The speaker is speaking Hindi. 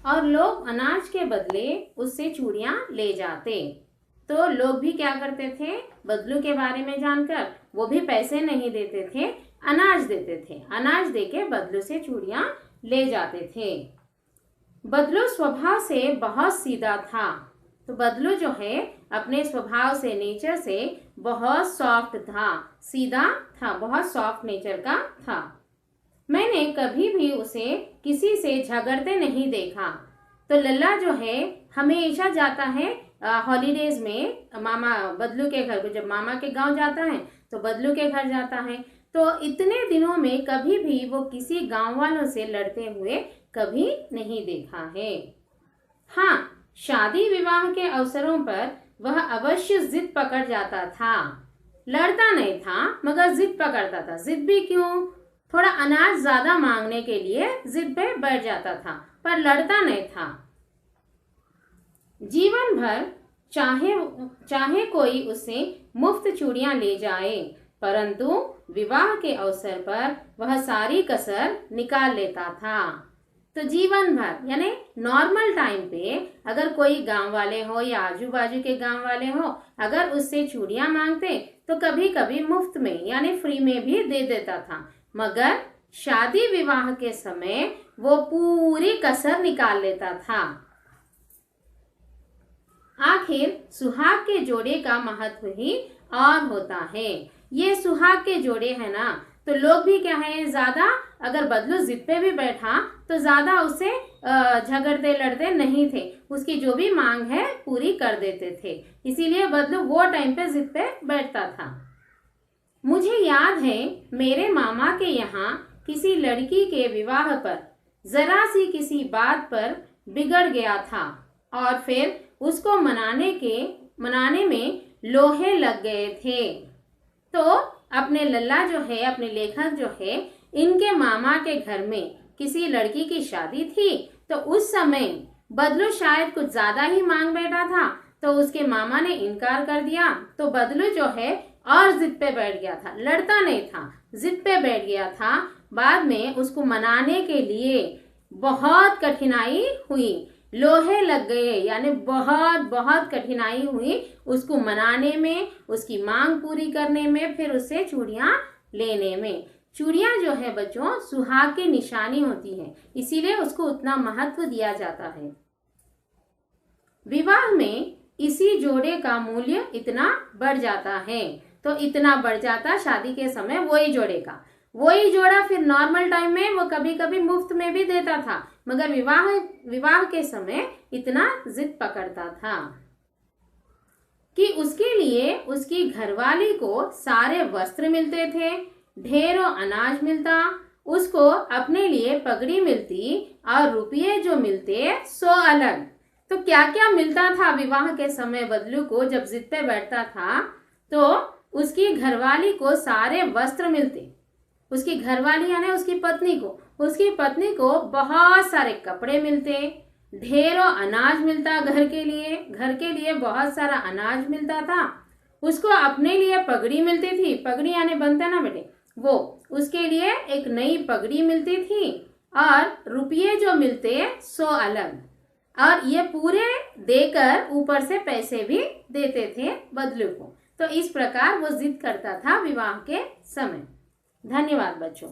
और लोग अनाज के बदले उससे चूड़ियां ले जाते। तो लोग भी क्या करते थे, बदलू के बारे में जानकर वो भी पैसे नहीं देते थे, अनाज देते थे। अनाज देके बदलू से चूड़ियां ले जाते थे। बदलू स्वभाव से बहुत सीधा था। तो बदलू जो है अपने स्वभाव से, नेचर से बहुत सॉफ्ट था, सीधा था, बहुत सॉफ्ट नेचर का था। मैंने कभी भी उसे किसी से झगड़ते नहीं देखा। तो लल्ला जो है हमेशा जाता है हॉलीडेज में मामा बदलू के घर को, जब मामा के गांव जाता है तो बदलू के घर जाता है। तो इतने दिनों में कभी भी वो किसी गांव वालों से लड़ते हुए कभी नहीं देखा है। हाँ, शादी विवाह के अवसरों पर वह अवश्य जिद पकड़ जाता था। लड़ता नहीं था मगर जिद पकड़ता था। जिद भी क्यों? थोड़ा अनाज ज्यादा मांगने के लिए जिद पे बैठ जाता था, पर लड़ता नहीं था। जीवन भर चाहे कोई उसे मुफ्त चूड़ियां ले जाए, परंतु विवाह के अवसर पर वह सारी कसर निकाल लेता था। तो जीवन भर यानी नॉर्मल टाइम पे अगर कोई गांव वाले हो या आजू बाजू के गांव वाले हो, अगर उससे चूड़ियां मांगते तो कभी कभी मुफ्त में यानी फ्री में भी दे देता था, मगर शादी विवाह के समय वो पूरी कसर निकाल लेता था। आखिर सुहाग के जोड़े का महत्व ही और होता है। ये सुहाग के जोड़े है ना, तो लोग भी क्या है, ज्यादा अगर बदलू जिद पे भी बैठा तो ज्यादा उससे झगड़ते लड़ते नहीं थे। उसकी जो भी मांग है पूरी कर देते थे, इसीलिए बदलू वो टाइम पे जिद पे बैठता था। मुझे याद है मेरे मामा के यहाँ किसी लड़की के विवाह पर जरा सी किसी बात पर बिगड़ गया था और फिर उसको मनाने में लोहे लग गए थे। तो अपने लल्ला जो है, अपने लेखक जो है, इनके मामा के घर में किसी लड़की की शादी थी। तो उस समय बदलू शायद कुछ ज्यादा ही मांग बैठा था, तो उसके मामा ने इनकार कर दिया। तो बदलू जो है और जिद पे बैठ गया था, लड़ता नहीं था, जिद पे बैठ गया था। बाद में उसको मनाने के लिए बहुत कठिनाई हुई, लोहे लग गए, यानी बहुत बहुत कठिनाई हुई उसको मनाने में, उसकी मांग पूरी करने में, फिर उससे चूड़ियां लेने में। चूड़ियां जो है बच्चों सुहाग की निशानी होती है, इसीलिए उसको उतना महत्व दिया जाता है। विवाह में इसी जोड़े का मूल्य इतना बढ़ जाता है। तो इतना बढ़ जाता शादी के समय वही जोड़ा फिर नॉर्मल टाइम में वो कभी कभी मुफ्त में भी देता था, मगर विवाह के समय इतना जिद पकड़ता था कि उसके लिए उसकी घरवाली को सारे वस्त्र मिलते थे, ढेरों अनाज मिलता, उसको अपने लिए पगड़ी मिलती और रुपये जो मिलते सो अलग। तो क्या क्या मिलता था विवाह के समय बदलू को? जब जिद पे बैठता था तो उसकी घरवाली को सारे वस्त्र मिलते, उसकी घरवाली यानी उसकी पत्नी को बहुत सारे कपड़े मिलते, ढेरों अनाज मिलता, घर के लिए बहुत सारा अनाज मिलता था। उसको अपने लिए पगड़ी मिलती थी, पगड़ी यानी बनता ना बेटे वो, उसके लिए एक नई पगड़ी मिलती थी और रुपये जो मिलते सो अलग, और ये पूरे देकर ऊपर से पैसे भी देते थे बदलू को। तो इस प्रकार वो जिद करता था विवाह के समय। धन्यवाद बच्चों।